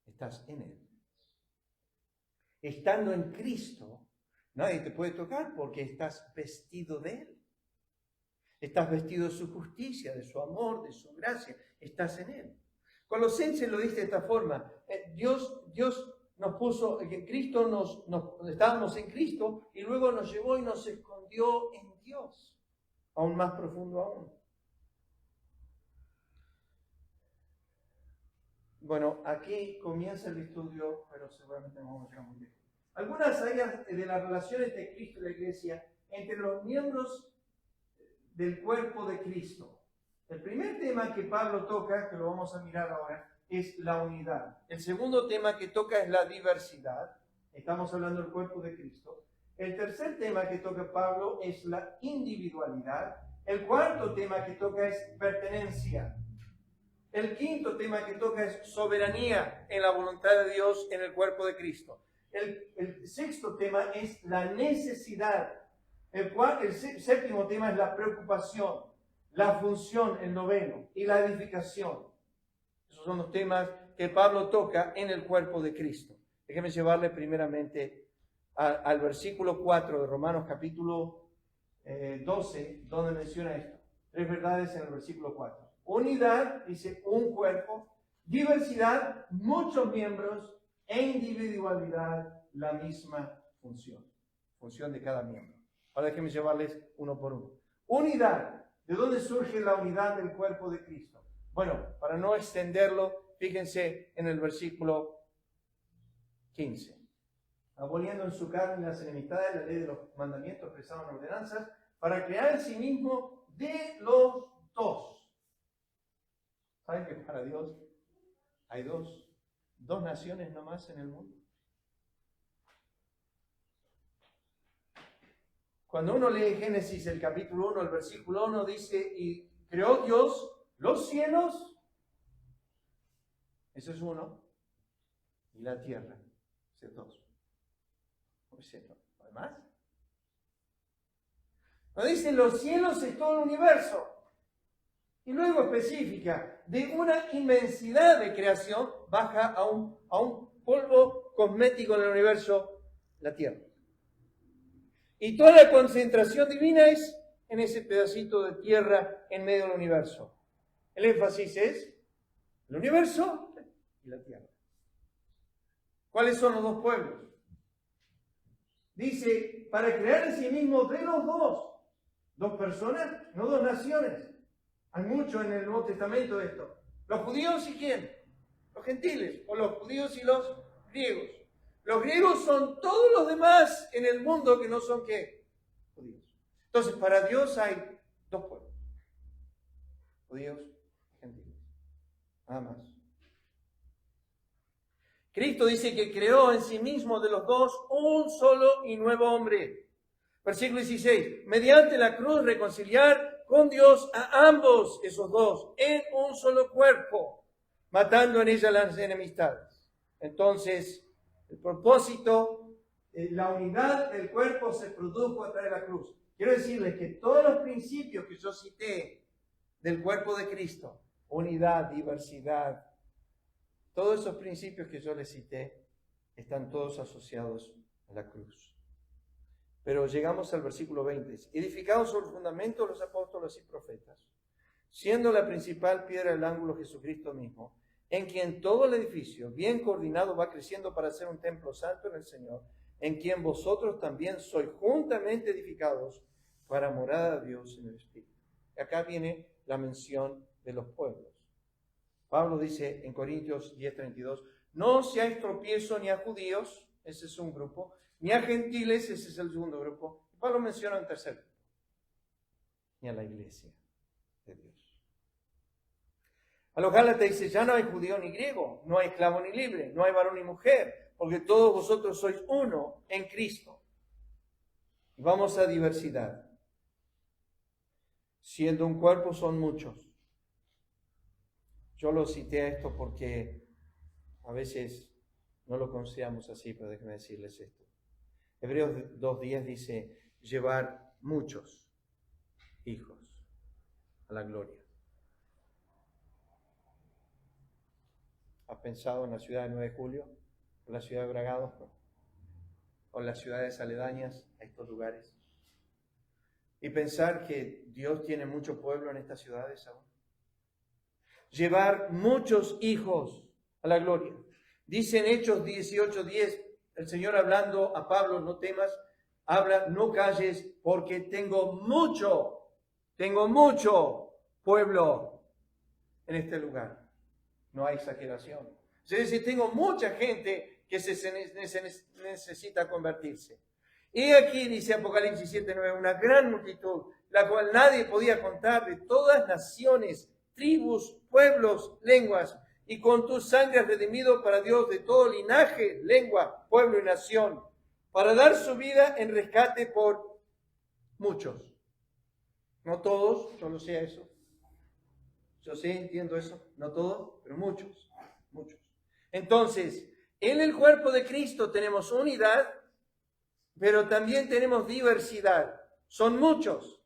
Estás en Él. Estando en Cristo, nadie te puede tocar porque estás vestido de Él. Estás vestido de su justicia, de su amor, de su gracia. Estás en Él. Colosenses lo dice de esta forma. Dios nos puso, que Cristo estábamos en Cristo y luego nos llevó y nos escondió en Dios. Aún más profundo aún. Bueno, aquí comienza el estudio, pero seguramente nos vamos a llegar muy bien. Algunas áreas de las relaciones de Cristo y la Iglesia entre los miembros del cuerpo de Cristo. El primer tema que Pablo toca, que lo vamos a mirar ahora, es la unidad. El segundo tema que toca es la diversidad. Estamos hablando del cuerpo de Cristo. El tercer tema que toca Pablo es la individualidad. El cuarto tema que toca es pertenencia. El quinto tema que toca es soberanía en la voluntad de Dios en el cuerpo de Cristo. El sexto tema es la necesidad. El séptimo tema es la preocupación, la función, el noveno, y la edificación. Esos son los temas que Pablo toca en el cuerpo de Cristo. Déjeme llevarle primeramente al versículo 4 de Romanos capítulo 12, donde menciona esto. 3 verdades en el versículo 4. Unidad, dice, un cuerpo. Diversidad, muchos miembros e individualidad, la misma función. Función de cada miembro. Ahora déjenme llevarles uno por uno. Unidad. ¿De dónde surge la unidad del cuerpo de Cristo? Bueno, para no extenderlo, fíjense en el versículo 15. Aboliendo en su carne las enemistades, la ley de los mandamientos expresados en ordenanzas, para crear en sí mismo de los dos. ¿Saben que para Dios hay dos naciones nomás en el mundo? Cuando uno lee Génesis, el capítulo 1, el versículo 1, dice, y creó Dios los cielos, eso es uno, y la tierra, ese es dos. ¿No hay más? No dice, los cielos es todo el universo. Y luego especifica, de una inmensidad de creación, baja a un polvo cosmético en el universo, la tierra. Y toda la concentración divina es en ese pedacito de tierra en medio del universo. El énfasis es el universo y la tierra. ¿Cuáles son los dos pueblos? Dice, para crear en sí mismo de los dos. Dos personas, no dos naciones. Hay mucho en el Nuevo Testamento de esto. ¿Los judíos y quién? Los gentiles, o los judíos y los griegos. Los griegos son todos los demás en el mundo que no son ¿qué? Judíos. Entonces, para Dios hay dos pueblos. Judíos y gentiles. Nada más. Cristo dice que creó en sí mismo de los dos un solo y nuevo hombre. Versículo 16. Mediante la cruz reconciliar con Dios a ambos esos dos en un solo cuerpo, matando en ella las enemistades. Entonces, el propósito, la unidad del cuerpo se produjo a través de la cruz. Quiero decirles que todos los principios que yo cité del cuerpo de Cristo, unidad, diversidad, todos esos principios que yo les cité, están todos asociados a la cruz. Pero llegamos al versículo 20. Edificados sobre el fundamento de los apóstoles y profetas, siendo la principal piedra del ángulo Jesucristo mismo, en quien todo el edificio, bien coordinado, va creciendo para ser un templo santo en el Señor, en quien vosotros también sois juntamente edificados para morada de Dios en el Espíritu. Acá viene la mención de los pueblos. Pablo dice en Corintios 10:32, no seáis tropiezo ni a judíos, ese es un grupo, ni a gentiles, ese es el segundo grupo. Pablo menciona un tercer grupo, ni a la iglesia de Dios. A los Gálatas dice, ya no hay judío ni griego, no hay esclavo ni libre, no hay varón ni mujer, porque todos vosotros sois uno en Cristo. Y vamos a diversidad. Siendo un cuerpo son muchos. Yo lo cité a esto porque a veces no lo consideramos así, pero déjenme decirles esto. Hebreos 2:10 dice, llevar muchos hijos a la gloria. ¿Has pensado en la ciudad de 9 de julio? ¿O la ciudad de Bragado? ¿O las ciudades aledañas a estos lugares? Y pensar que Dios tiene mucho pueblo en estas ciudades aún. Llevar muchos hijos a la gloria. Dice en Hechos 18:10, el Señor hablando a Pablo, no temas, habla, no calles, porque tengo mucho pueblo en este lugar. No hay exageración. Es decir, tengo mucha gente que se necesita convertirse. Y aquí dice Apocalipsis 7:9, una gran multitud, la cual nadie podía contar, de todas naciones, tribus, pueblos, lenguas, y con tu sangre has redimido para Dios de todo linaje, lengua, pueblo y nación, para dar su vida en rescate por muchos. No todos, yo lo sé eso. Yo sí entiendo eso, no todos, pero muchos. Entonces, en el cuerpo de Cristo tenemos unidad, pero también tenemos diversidad. Son muchos.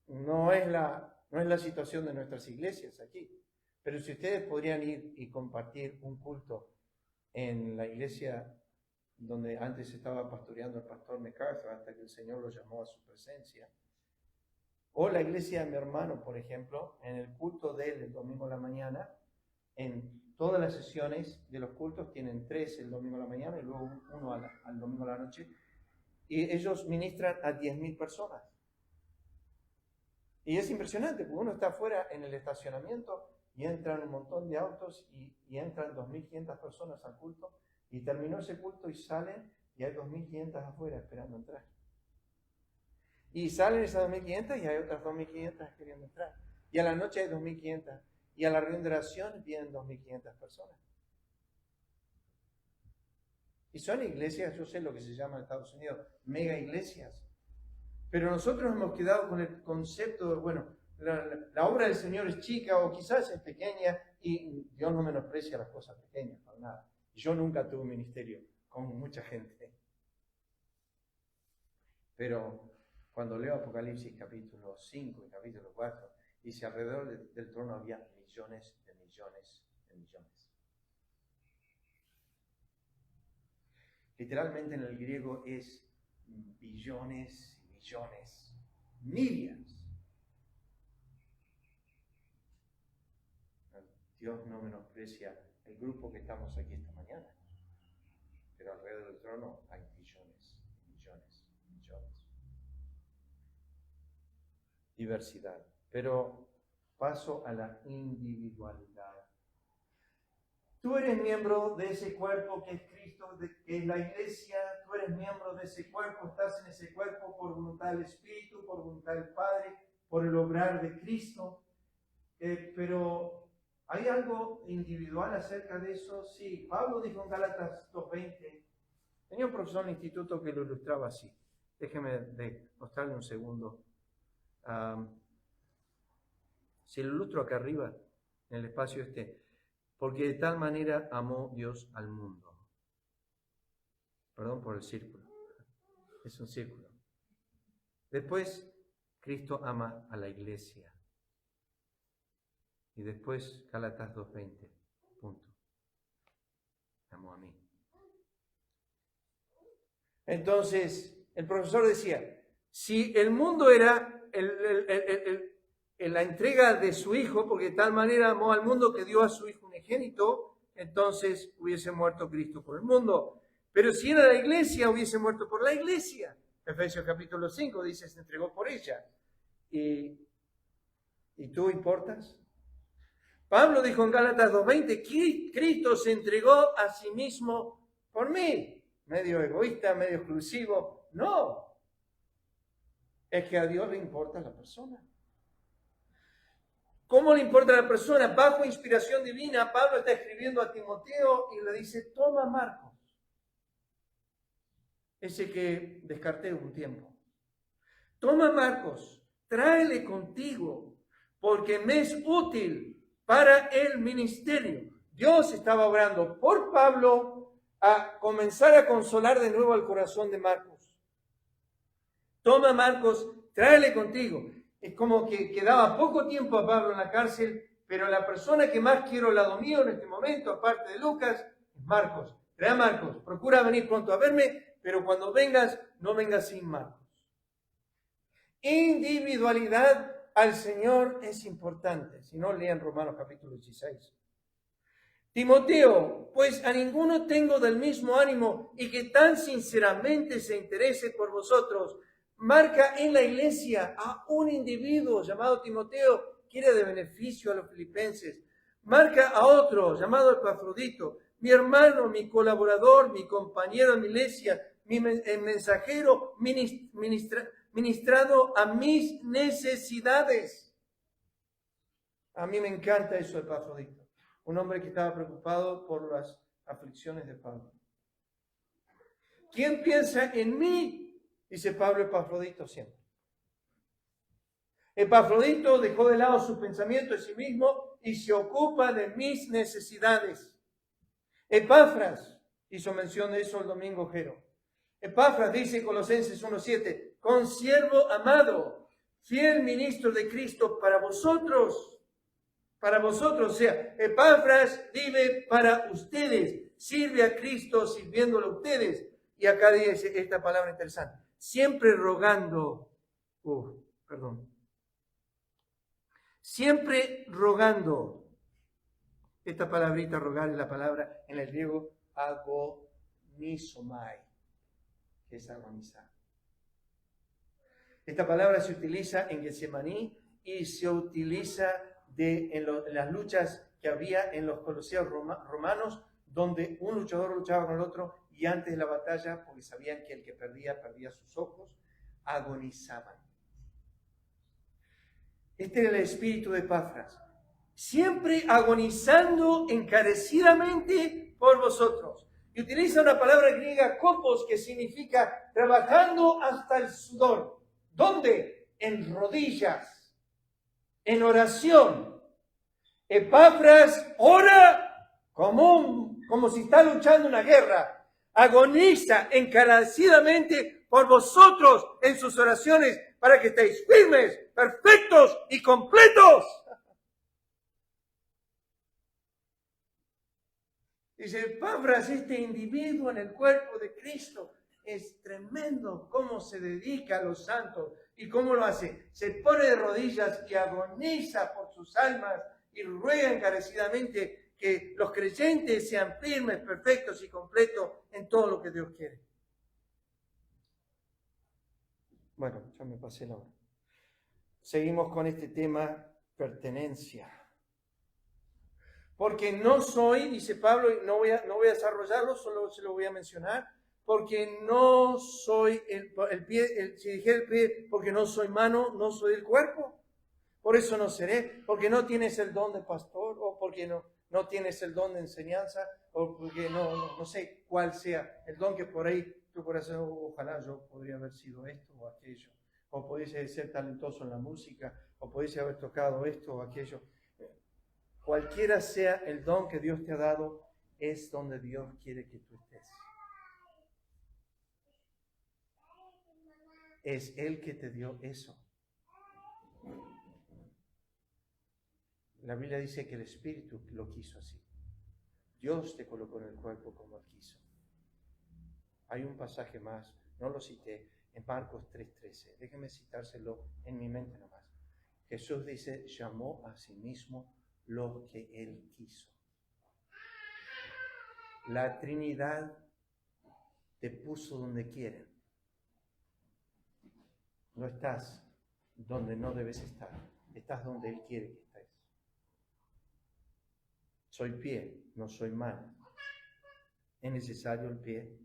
No es la situación de nuestras iglesias aquí. Pero si ustedes podrían ir y compartir un culto en la iglesia donde antes estaba pastoreando el pastor MacArthur hasta que el Señor lo llamó a su presencia, o la iglesia de mi hermano, por ejemplo, en el culto de él el domingo a la mañana, en todas las sesiones de los cultos, tienen 3 el domingo a la mañana y luego uno al domingo a la noche, y ellos ministran a 10.000 personas. Y es impresionante, porque uno está afuera en el estacionamiento y entran un montón de autos y entran 2.500 personas al culto, y terminó ese culto y salen y hay 2.500 afuera esperando entrar. Y salen esas 2.500 y hay otras 2.500 queriendo entrar. Y a la noche hay 2.500. Y a la reunión de oración vienen 2.500 personas. Y son iglesias, yo sé lo que se llama en Estados Unidos, mega iglesias. Pero nosotros hemos quedado con el concepto de, bueno, la obra del Señor es chica o quizás es pequeña, y Dios no menosprecia las cosas pequeñas, para nada. Yo nunca tuve un ministerio con mucha gente. Pero cuando leo Apocalipsis capítulo 5 y capítulo 4, dice alrededor del trono había millones de millones de millones. Literalmente en el griego es billones y millones, millions. Dios no menosprecia el grupo que estamos aquí esta mañana, pero alrededor del trono hay millones, millones, millones. Diversidad. Pero paso a la individualidad. Tú eres miembro de ese cuerpo que es Cristo, que es la iglesia. Tú eres miembro de ese cuerpo, estás en ese cuerpo por voluntad del Espíritu, por voluntad del Padre, por el obrar de Cristo. Pero ¿hay algo individual acerca de eso? Sí. Pablo dijo en Gálatas 2:20. Tenía un profesor en el instituto que lo ilustraba así. Déjeme mostrarle un segundo. Si lo ilustro acá arriba, en el espacio porque de tal manera amó Dios al mundo. Perdón por el círculo. Es un círculo. Después, Cristo ama a la iglesia. Y después, Gálatas 2:20. Punto. Me amó a mí. Entonces, el profesor decía, si el mundo era la entrega de su Hijo, porque de tal manera amó al mundo que dio a su Hijo unigénito, entonces hubiese muerto Cristo por el mundo. Pero si era la iglesia, hubiese muerto por la iglesia. Efesios capítulo 5 dice, se entregó por ella. ¿Y tú importas? Pablo dijo en Gálatas 2:20, Cristo se entregó a sí mismo por mí. Medio egoísta, medio exclusivo. No. Es que a Dios le importa la persona. ¿Cómo le importa a la persona? Bajo inspiración divina, Pablo está escribiendo a Timoteo y le dice, toma Marcos, ese que descarté un tiempo. Toma Marcos, tráele contigo, porque me es útil para el ministerio. Dios estaba obrando por Pablo a comenzar a consolar de nuevo el corazón de Marcos. Toma Marcos, tráele contigo. Es como que quedaba poco tiempo a Pablo en la cárcel, pero la persona que más quiero al lado mío en este momento, aparte de Lucas, es Marcos. Trae a Marcos, procura venir pronto a verme, pero cuando vengas, no vengas sin Marcos. Individualidad al Señor es importante. Si no, lean Romanos capítulo 16. Timoteo, pues a ninguno tengo del mismo ánimo y que tan sinceramente se interese por vosotros. Marca en la iglesia a un individuo llamado Timoteo, que era de beneficio a los filipenses. Marca a otro llamado Epafrodito, mi hermano, mi colaborador, mi compañero en mi iglesia, mi mensajero, ministrado a mis necesidades. A mí me encanta eso de Epafrodito, un hombre que estaba preocupado por las aflicciones de Pablo. ¿Quién piensa en mí? Dice Pablo, Epafrodito siempre. Epafrodito dejó de lado su pensamiento de sí mismo y se ocupa de mis necesidades. Epafras hizo mención de eso el domingo Jero. Epafras dice en Colosenses 1:7, consiervo amado, fiel ministro de Cristo para vosotros, o sea, Epafras vive para ustedes, sirve a Cristo sirviéndolo a ustedes. Y acá dice esta palabra interesante, siempre rogando, siempre rogando Esta palabrita rogar es la palabra en el griego agonizomai, que es agonizar. Esta palabra se utiliza en Getsemaní y se utiliza en las luchas que había en los coliseos romanos, donde un luchador luchaba con el otro y antes de la batalla, porque sabían que el que perdía sus ojos, agonizaban. Este era el espíritu de Epafras, siempre agonizando encarecidamente por vosotros. Y utiliza una palabra griega, kopos, que significa trabajando hasta el sudor. ¿Dónde? En rodillas, en oración. Epafras ora como si está luchando una guerra. Agoniza encarecidamente por vosotros en sus oraciones para que estéis firmes, perfectos y completos. Dice Epafras, este individuo en el cuerpo de Cristo, es tremendo cómo se dedica a los santos y cómo lo hace. Se pone de rodillas y agoniza por sus almas y ruega encarecidamente que los creyentes sean firmes, perfectos y completos en todo lo que Dios quiere. Bueno, ya me pasé la hora. Seguimos con este tema, pertenencia. Porque no soy, dice Pablo, y no voy a desarrollarlo, solo se lo voy a mencionar, porque no soy el pie, si dijera el pie, porque no soy mano, no soy el cuerpo. Por eso no seré, porque no tienes el don de pastor, o porque no tienes el don de enseñanza, o porque no sé cuál sea el don que por ahí tu corazón, ojalá yo podría haber sido esto o aquello, o pudiese ser talentoso en la música, o pudiese haber tocado esto o aquello. Cualquiera sea el don que Dios te ha dado, es donde Dios quiere que tú estés. Es Él que te dio eso. La Biblia dice que el Espíritu lo quiso así. Dios te colocó en el cuerpo como Él quiso. Hay un pasaje más, no lo cité, en Marcos 3:13. Déjeme citárselo en mi mente nomás. Jesús dice, llamó a sí mismo lo que Él quiso. La Trinidad te puso donde quiere. No estás donde no debes estar. Estás donde Él quiere que estés. Soy pie, no soy mano. ¿Es necesario el pie?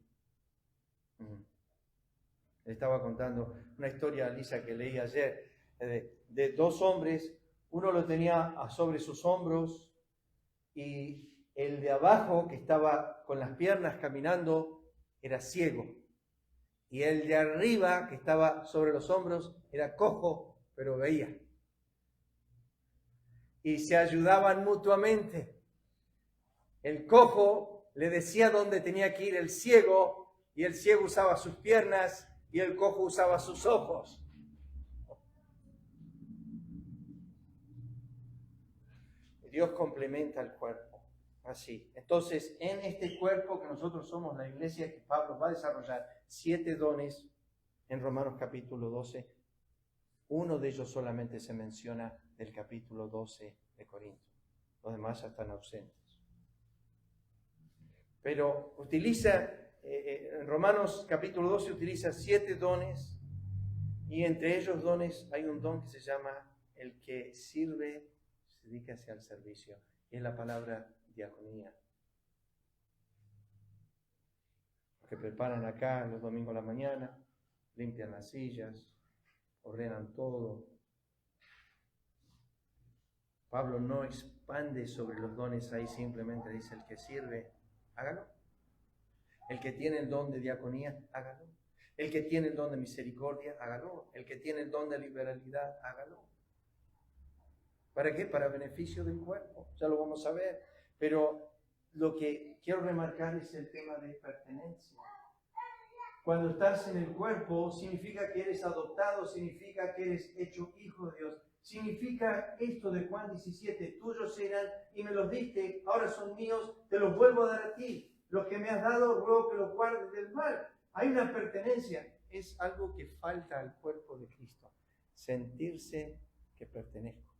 Le estaba contando una historia a Lisa que leí ayer de dos hombres. Uno lo tenía sobre sus hombros y el de abajo, que estaba con las piernas caminando, era ciego. Y el de arriba, que estaba sobre los hombros, era cojo, pero veía. Y se ayudaban mutuamente. El cojo le decía dónde tenía que ir el ciego, y el ciego usaba sus piernas, y el cojo usaba sus ojos. Dios complementa el cuerpo, así. Entonces, en este cuerpo que nosotros somos, la iglesia, que Pablo va a desarrollar 7 dones en Romanos capítulo 12. Uno de ellos solamente se menciona del capítulo 12 de Corinto. Los demás ya están ausentes. Pero en Romanos capítulo 12 utiliza 7 dones, y entre ellos dones hay un don que se llama el que sirve, se dedica hacia el servicio, y es la palabra diaconía. Los que preparan acá los domingos a la mañana, limpian las sillas, ordenan todo. Pablo no expande sobre los dones ahí, simplemente dice el que sirve, hágalo. El que tiene el don de diaconía, hágalo. El que tiene el don de misericordia, hágalo. El que tiene el don de liberalidad, hágalo. ¿Para qué? Para beneficio del cuerpo. Ya lo vamos a ver. Pero lo que quiero remarcar es el tema de pertenencia. Cuando estás en el cuerpo, significa que eres adoptado, significa que eres hecho hijo de Dios. Significa esto de Juan 17, tuyos eran y me los diste, ahora son míos, te los vuelvo a dar a ti. Los que me has dado, ruego que los guardes del mal. Hay una pertenencia. Es algo que falta al cuerpo de Cristo. Sentirse que pertenezco.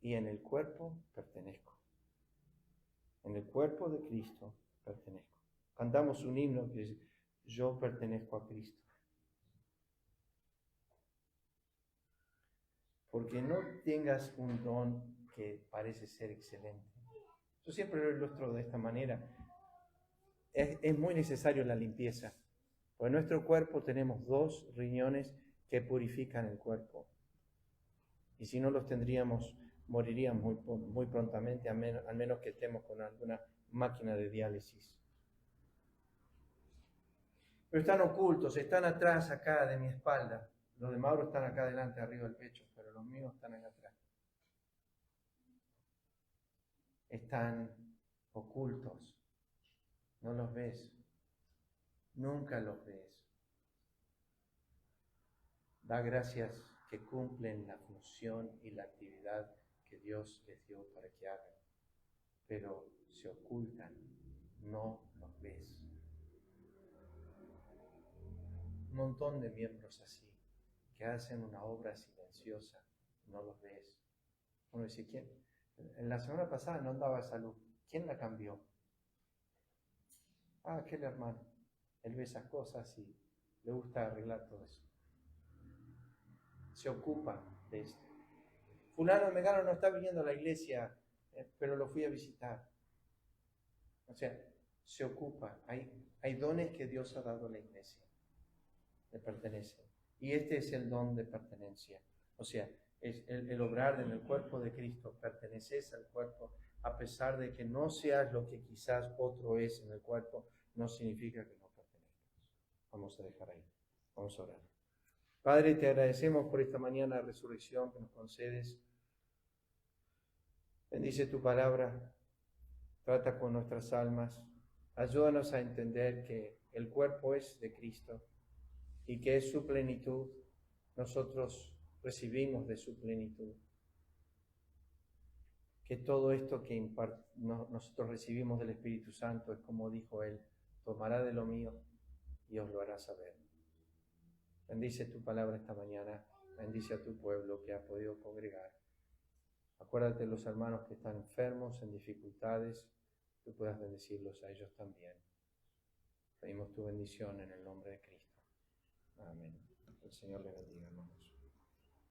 y en el cuerpo pertenezco. En el cuerpo de Cristo pertenezco. Cantamos un himno que dice, yo pertenezco a Cristo. Porque no tengas un don que parece ser excelente. Yo siempre lo ilustro de esta manera. Es muy necesario la limpieza. Porque en nuestro cuerpo tenemos 2 riñones que purifican el cuerpo. Y si no los tendríamos, moriríamos muy prontamente, al menos que estemos con alguna máquina de diálisis. Pero están ocultos, están atrás acá de mi espalda. Los de Mauro están acá adelante, arriba del pecho, pero los míos están acá atrás. Están ocultos. No los ves. Nunca los ves. Da gracias que cumplen la función y la actividad que Dios les dio para que hagan. Pero se ocultan. No los ves. Un montón de miembros así, que hacen una obra silenciosa. No los ves. Uno dice, ¿quién? En la semana pasada no andaba de salud. ¿Quién la cambió? Ah, aquel hermano. Él ve esas cosas y le gusta arreglar todo eso. Se ocupa de esto. Fulano de Megano no está viniendo a la iglesia, pero lo fui a visitar. O sea, se ocupa. Hay dones que Dios ha dado a la iglesia. Le pertenecen. Y este es el don de pertenencia. O sea, es el obrar en el cuerpo de Cristo. Perteneces al cuerpo, a pesar de que no seas lo que quizás otro es en el cuerpo, no significa que no pertenezcas. Vamos a dejar ahí. Vamos a orar. Padre, te agradecemos por esta mañana de resurrección que nos concedes. Bendice tu palabra, trata con nuestras almas. Ayúdanos a entender que el cuerpo es de Cristo y que es su plenitud. Nosotros recibimos de su plenitud. Que todo esto que nosotros recibimos del Espíritu Santo es como dijo Él, tomará de lo mío y os lo hará saber. Bendice tu palabra esta mañana, bendice a tu pueblo que ha podido congregar. Acuérdate de los hermanos que están enfermos, en dificultades, tú puedas bendecirlos a ellos también. Pedimos tu bendición en el nombre de Cristo. Amén. El Señor le bendiga, hermanos.